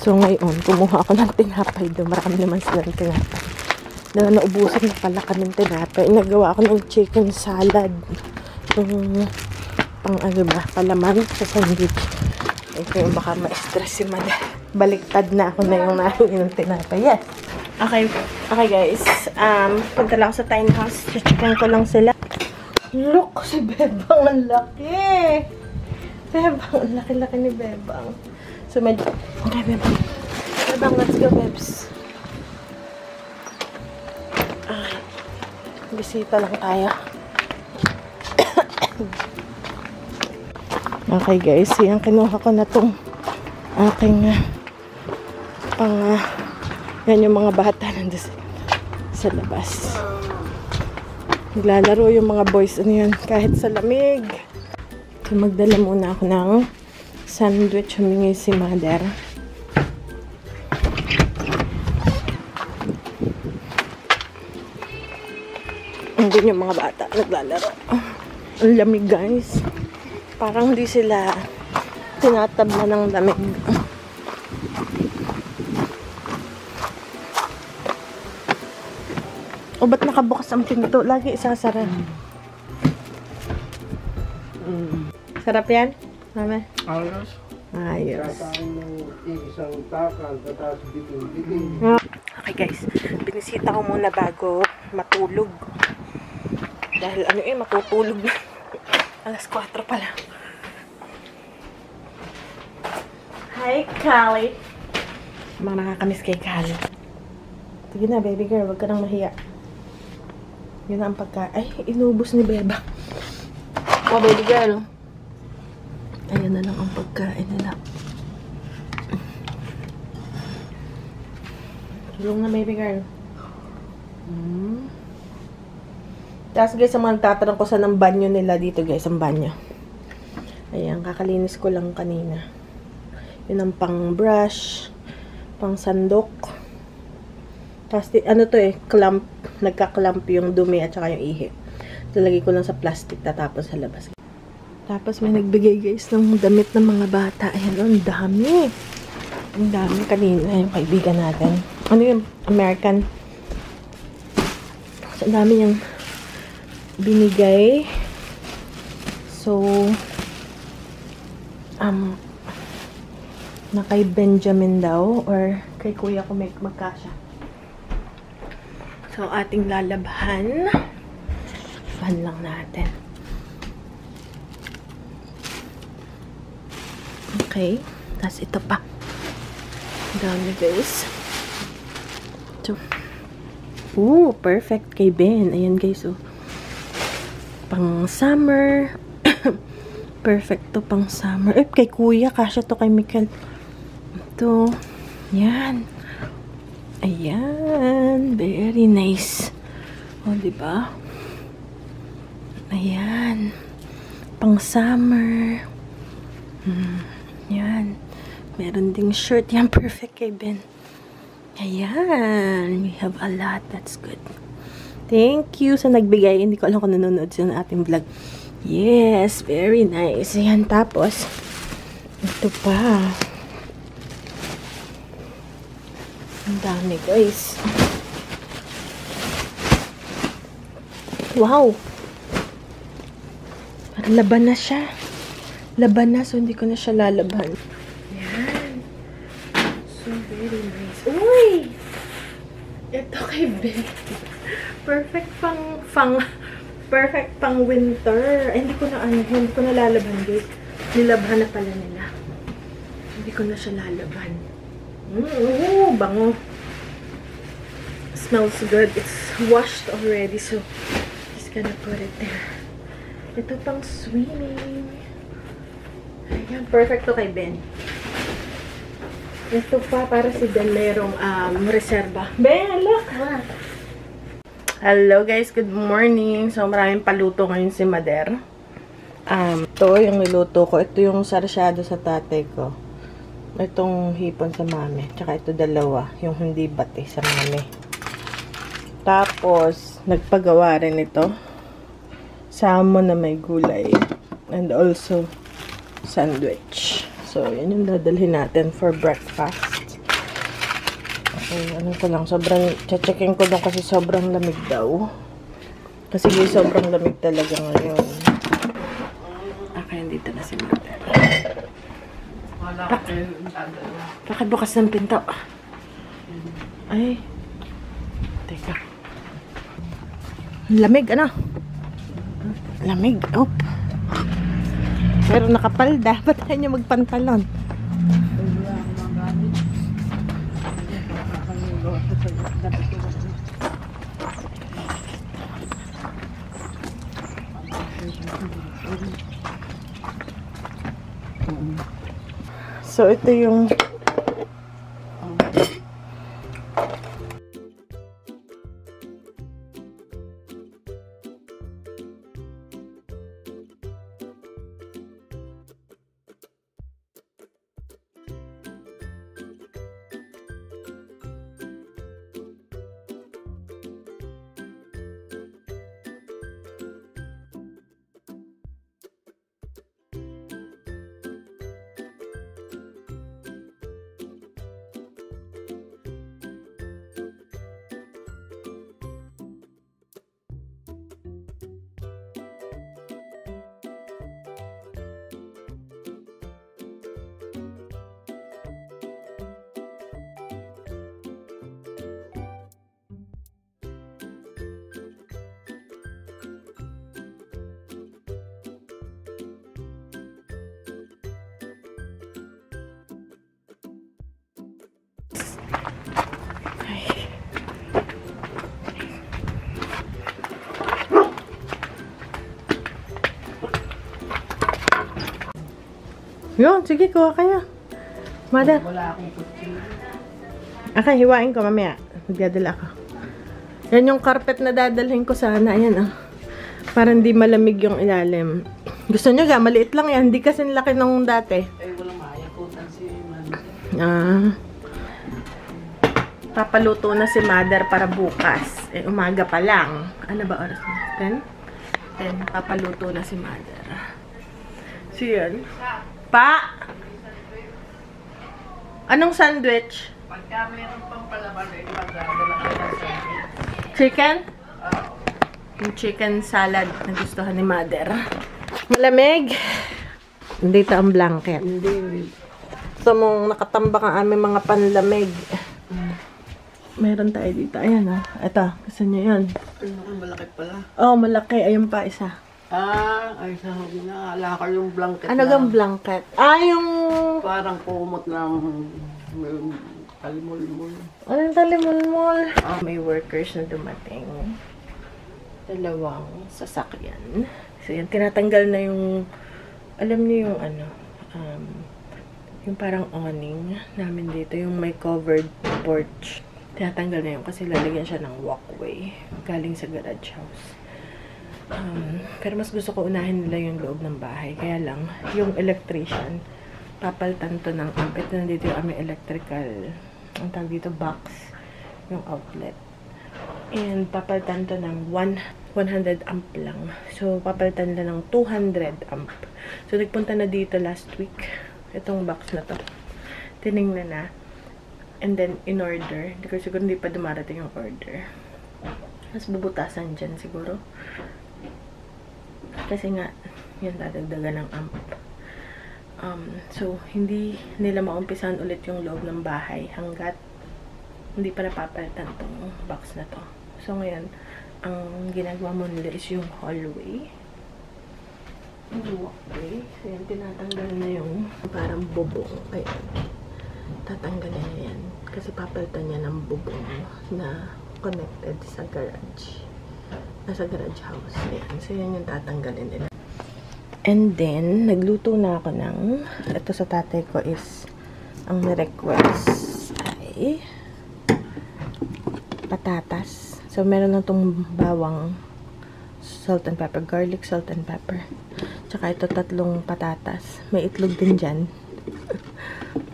So ngayon, kumuha ako ng tinapay doon. Marami naman silang tinapay. Naubusan na pala kami ng tinapay. Nagawa ako ng chicken salad. Yung pang ano ba, palaman sa sandwich. Ito yung baka ma-stress si Mada. Baliktad na ako na yung nahuwi ng tinapay. Yes. Okay guys. Punta lang ako sa tiny house. Checkan ko lang sila. Look, si Bebang ang laki. Bebang, ang laki-laki ni Bebang. So, medyo... Okay, Bebang. Bebang, let's go, Bebs. Okay. Bisita lang tayo. Okay, guys. Yan, kinuha ko na tong aking yan yung mga bata nandun sa labas. Naglalaro yung mga boys. Ano yan? Kahit sa lamig. So, magdala muna ako ng sandwich. Humingi si Mother. Andun yung mga bata. Naglalaro. Ang lamig, guys. Parang hindi sila tinatabla ng lamig. O, ba't nakabukas ang pinto? Lagi isasara. Sarap yan? Mama? Ayos. Ayos. Kakain ng isang takal, tapos bitin-bitin. Okay guys, binisita ko muna bago matulog. Dahil matutulog na. Alas 4 pa lang. Hi, Callie. Mga nakakamiss kay Callie. Sige na, baby girl, wag ka nang mahiya. Yun ang Ay, inubos ni Beba. Oh, baby girl. Ayan na lang ang pagkain nila. Tulong na, baby girl. Tapos guys, ang mga nagtatanong ko saan ang banyo nila dito guys, ang banyo. Ayan, kakalinis ko lang kanina. Yun ang pang brush, pang sandok. Tapos, ano to clamp. Nagka-clamp yung dumi at saka yung ihi. Talagay ko lang sa plastic, tatapos sa labas. Tapos may nagbigay guys ng damit ng mga bata. Ayan, ang dami. Ang dami kanina yung kaibigan natin. Ano yung American? So, ang dami yung binigay. So, na kay Benjamin daw or kay kuya ko may magkasya. So, ating lalabhan. Ban lang natin. Okay. Tapos ito pa. Dami guys. So, perfect kay Ben. Ayan guys, pang summer. Perfect to pang summer. Kay kuya. Kasya to kay Mikel. Ito. Yan. Ayan. Very nice. O, diba? Ayan. Pang summer. Yan. Meron ding shirt. Yan. Perfect kay Ben. Ayan. We have a lot. That's good. Thank you sa nagbigay. Hindi ko alam kung nanonood sa ating vlog. Yes. Very nice. Ayan. Tapos, ito pa. Ang dami, guys. Wow! Parang laban na siya. Laban na, so hindi ko na siya lalaban. Yan. So, very nice. Uy! Ito kay Ben. Perfect pang winter. Ay, hindi ko na lalaban, guys. Nilabhan na pala nila. Hindi ko na siya lalaban. Bango. Smells good. It's washed already, so just gonna put it there. Ito pang swimming. Ayan, perfect to kay Ben. Ito pa, para si Ben mayroong reserva. Ben, look! Hello guys, good morning. So, maraming paluto ngayon si Mother. Ito yung niluto ko. Ito yung sarsyado sa tatay ko. Itong hipon sa mami. Tsaka ito dalawa. Yung hindi bati sa mami. Tapos, nagpagawa rin ito. Salmon na may gulay. And also, sandwich. So, yan yung dadalhin natin for breakfast. Ay, ano ko lang, sobrang, checking ko doon kasi sobrang lamig daw. Kasi sobrang lamig talaga ngayon. Okay, dito na si Mother. Pakibukas ng pinto. Ay. Teka. Lamig, ano? Lamig, op. Pero nakapalda. Ba't tayo niya magpantalon? So, ito yung yun, sige, kuha kayo. Mother. Wala akong kutsi. Okay, hiwain ko mamaya. Magdadala ako. Yan yung carpet na dadalhin ko sana. Ayan, oh. Para hindi malamig yung ilalim. Gusto nyo ga? Maliit lang yan. Hindi kasi laki nung dati. Eh, walang mayakutan si Mother. Ah. Papaluto na si Mother para bukas. Eh, umaga pa lang. Ano ba oras na? 10? 10. Papaluto na si Mother. So, yun. Pa! Anong sandwich? Pagka mayroon pang palaban, eh, magdadala ka ng sandwich. Chicken? Yung chicken salad na gustuhan ni Mother. Malamig. Dito ang blanket. Hindi. So, mong nakatambak ang aming mga panlamig. Meron tayo dito. Ayan, oh. Ito. Gusto nyo yun? Ano, malaki pala. Oh, malaki. Ayun pa, isa. Ay, sabi na, ala ka yung blanket Ano gang blanket? Ah, yung... parang kumot ng talimol-mol. Anong talimol-mol? May workers na dumating. Dalawang sasakyan. So, yan. Tinatanggal na yung... Alam niyo yung ano... yung parang awning namin dito. Yung may covered porch. Tinatanggal na yun kasi lalagyan siya ng walkway. Galing sa garage house. Pero mas gusto ko unahin nila yung loob ng bahay. Kaya lang, yung electrician, papalitan to ng amp. Ito nandito yung aming electrical, ang tawag dito, box, yung outlet. And papalitan to ng 100 amp lang. So, papalitan nila ng 200 amp. So, nagpunta na dito last week. Itong box na to. Tinignan na. And then, in order. Hindi ko siguro hindi pa dumarating yung order. Mas bubutasan dyan siguro. Kasi nga, yun, dadagdagan ng amp. So, hindi nila maumpisan ulit yung loob ng bahay hanggat hindi pa napapalitan tong box na to. So, ngayon, ang ginagawa mo nila is yung hallway. Yung walkway. So, yan, tinatanggal na yung parang bubong. Ayan. Tatanggalin na yan. Kasi papalitan niya ng bubong na connected sa garage. Nasa garage house. Ayan. So, yan yung tatanggalin nila. And then, nagluto na ako ng, ito sa tatay ko is, ang request ay patatas. So, meron na itong bawang salt and pepper, garlic, salt and pepper. Tsaka ito 3 patatas. May itlog din dyan.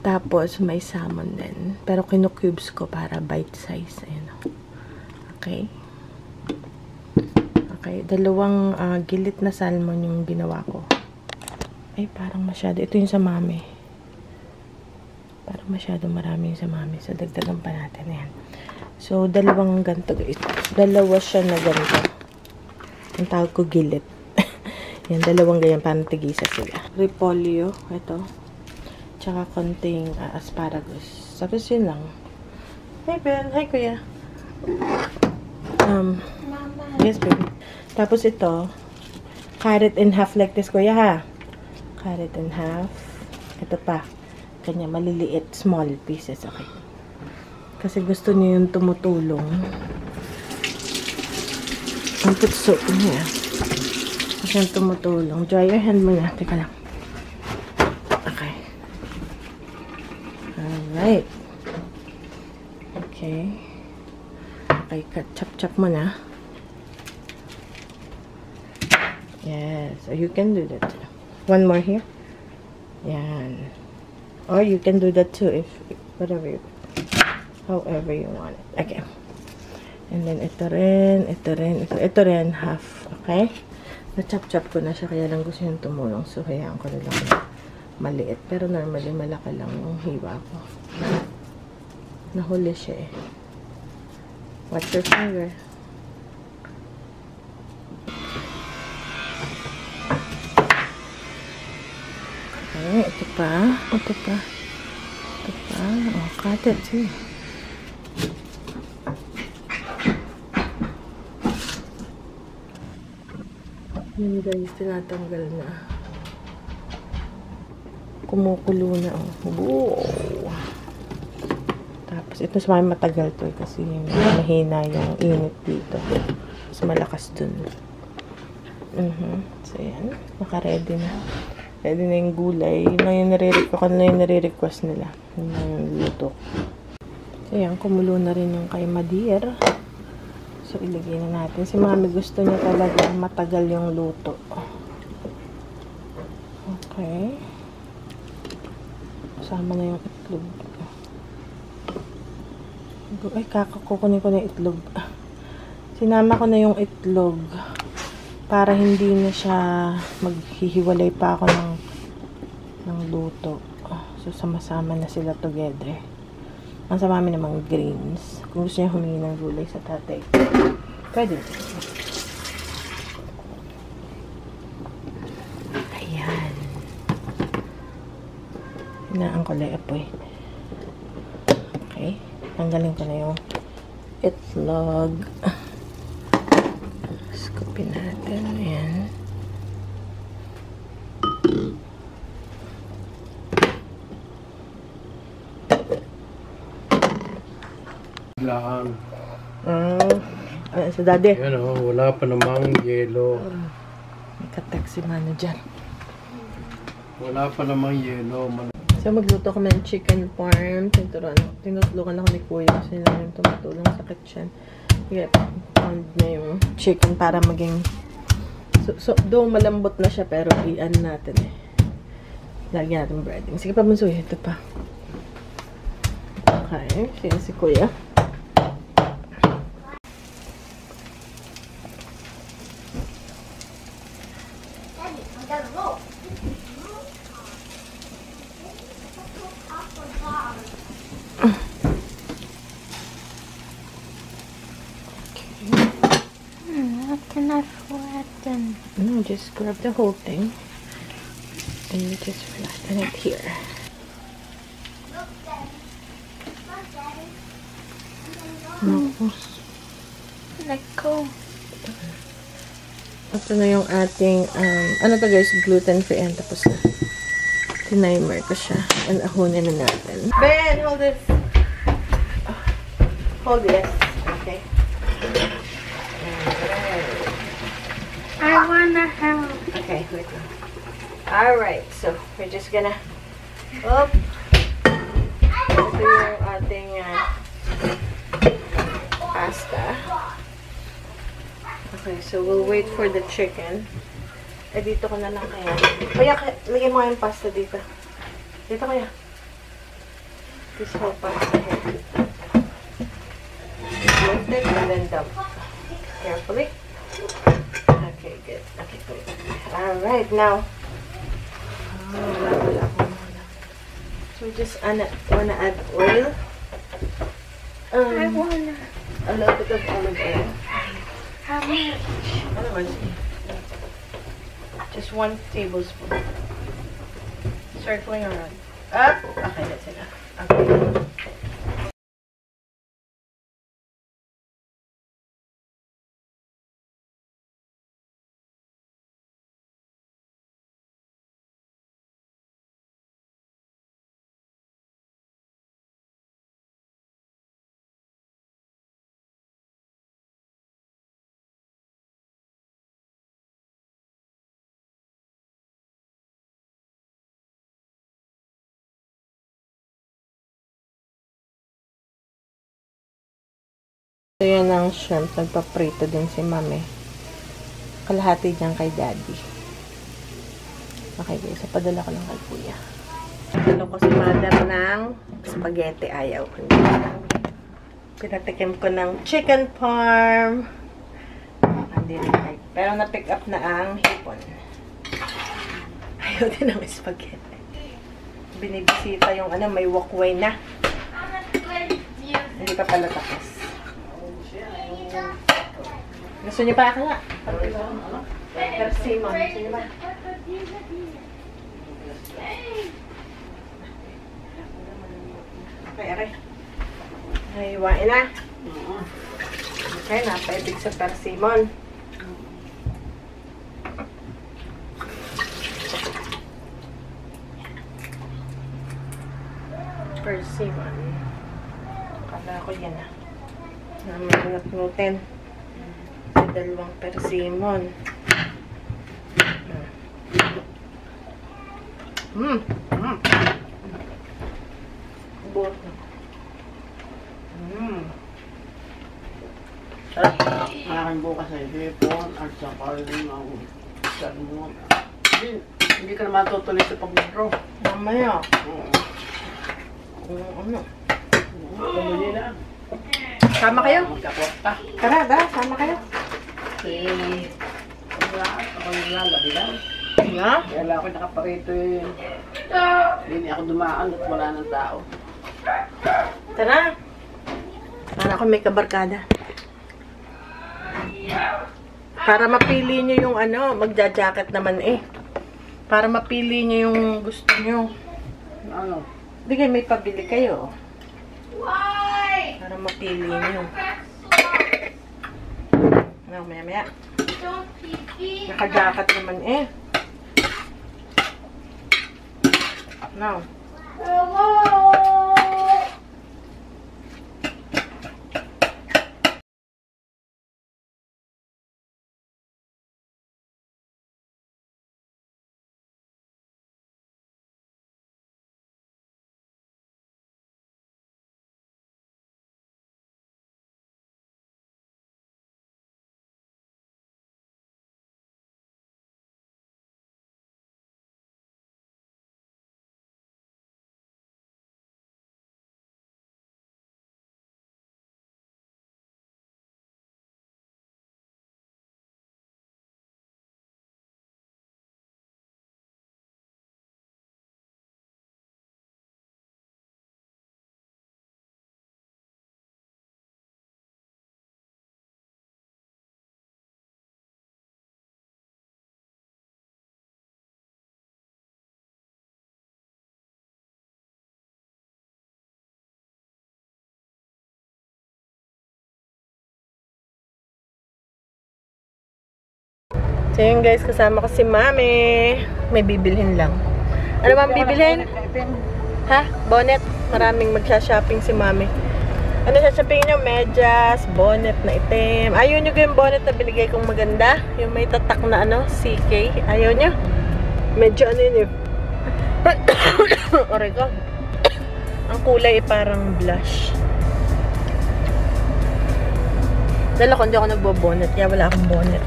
Tapos, may salmon din. Pero kinukubes ko para bite size. Ayan. Okay. Okay, 2 gilit na salmon yung ginawa ko. Ay, parang masyado. Ito yung sa mami. Parang masyado marami sa mami. So, dagdagan pa natin. Ayan. So, dalawang ganito guys. Dalawa siya na ganito. Ang tawag ko gilid. Yan, dalawang ganyan. Parang tigisa sila. Repolyo. Ito. Tsaka konting asparagus. Tapos yun lang. Hey, Ben. Hi, kuya. Mama. Yes, baby. Tapos ito. Carrot in half like this, kuya, ha? Carrot in half. Ito pa. Kanya maliliit. Small pieces. Okay. Kasi gusto niyo yung tumutulong. Ang putso niya. Kasi yung tumutulong. Dry your hand muna. Teka lang. Okay. Alright. Okay. Okay, chop-chop mo na. Yes. So, you can do that too. One more here. Yan. Or you can do that too if whatever you, however you want it. Okay. And then, ito rin, half. Okay? Na-chop-chop ko na siya, kaya lang gusto yung tumulong. So, hayaan ko na lang maliit. Pero normally, malaki lang yung hiwa ko. Nahuli siya eh. Watch your finger. Okay, ito pa. Oh, cut it too. Yun guys, tinatanggal na. Kumukulo na. Oh. Tapos, ito sa mga matagal to kasi mahina yung init dito. Mas malakas dun. So, yan. Naka-ready na. Ready na yung gulay. Yun lang yung nare-request nila. Yun lang yung luto. So, yan. Kumulo na rin yung kay Madir. So, ilagay na natin. Si mami gusto niya talaga matagal yung luto. Okay. Kasama na yung itlog. Ay, kukunin ko na yung itlog. Sinama ko na yung itlog para hindi na siya maghihiwalay pa ako ng luto. So, sama-sama na sila together. Ang sa mami namang greens. Kung gusto niya humingi ng gulay sa tatay, pwede. Ayan. Hinaan ko lang apoy. Okay. Tanggalin ko na yung itlog. Scoopin natin. Ayan. Lang. Sa daddy. Yan o, wala pa namang yelo. May katext si manager. Wala pa namang yelo. So, magluto kami ng chicken parm. Tinutulungan ako ni Kuya kasi lang yung tumutulong sa kitchen. Kaya, pound na yung chicken para maging... So doon malambot na siya pero i-ano natin eh. Lagyan natin breading. Sige pa, Bunso. Ito pa. Okay. Sige si Kuya. No, just grab the whole thing and you just flatten it here. Let go. Ito na yung ating, ano to guys, gluten-free. And tapos na. Tinimer ko siya. And ahunin na natin. Ben, hold this. Hold this. Okay. I wanna help. Okay, wait lang. Alright, so we're just gonna ito yung ating pasta. Okay, so we'll wait for the chicken. Eh, dito ko na lang kaya. Kaya, lagyan mo yung pasta dito. Dito kaya. This whole pasta here. Lift it and then dump. Carefully. Okay, good. Okay, good. Alright, now. So we just wanna add oil. I wanna. A little bit of olive oil. How much? Ano ba? Just 1 tablespoon. Circling around. Up! Okay, that's enough. Okay. So, yan ang shrimp. Nagpaprito din si Mami. Kalahati niyan kay Daddy. Okay guys, padala ko lang kay Kuya. Padala ko si Mother ng spaghetti. Ayaw ko niya. Pinatikim ko ng chicken parm. Hindi rin like. Pero na-pick up na ang hipon. Ayaw din ng spaghetti. Binibisita yung may walkway na. Hindi pa pala tapos. Gusto niyo pa kaya? Persimmon. Gusto niyo ba? Okay, aray. Nahiwain na. Okay, napaibig sa persimmon. Persimmon. Kala ko yan ah. Namanat-nutin. Dalawang persimmon. Boto. Aking bukas ay hipon at saka yung salmon. Hindi ka naman tutuloy sa pag-draw. Mamaya. Oo. Ano? Tumuli na. Sama kayo? Magkakwarta. Tara, sama kayo. Ako naglalaki lang. Nga? Kaya lang ako nakaparito eh. Hindi ako dumaan at wala ng tao. Tara. Para ako may kabarkada. Para mapili nyo yung magja-jacket naman eh. Para mapili nyo yung gusto nyo. Ano? Hindi kayo may pabili kayo. Para mapili nyo. Maya. Naka-jacket naman eh. Now. So yun guys, kasama ko si Mami. May bibilhin lang. Ano bang bibilhin? Ha? Bonnet. Maraming magsha-shopping si Mami. Ano shopping nyo? Medyas, bonnet na itim. Ayaw nyo yung bonnet na binigay kong maganda? Yung may tatak na CK. Ayaw nyo? Medyo yun yun. Oray ko. Ang kulay parang blush. Dala ko, hindi ako nagbo-bonnet. Kaya wala akong bonnet.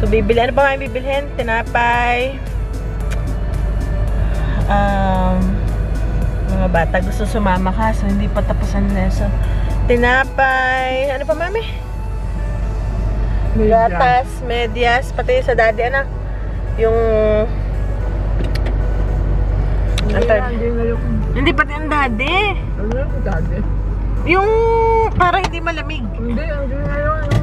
So, bibili. Ano pa may bibilhin? Tinapay. Mga bata gusto sumama ka. So, hindi pa tapos ang lesson. Tinapay. Ano pa, Mami? Gatas, medyas. Pati sa daddy, yung Hindi pati ang dade. Ano yung dati? Yung parang hindi malamig. Hindi, ang ngayon.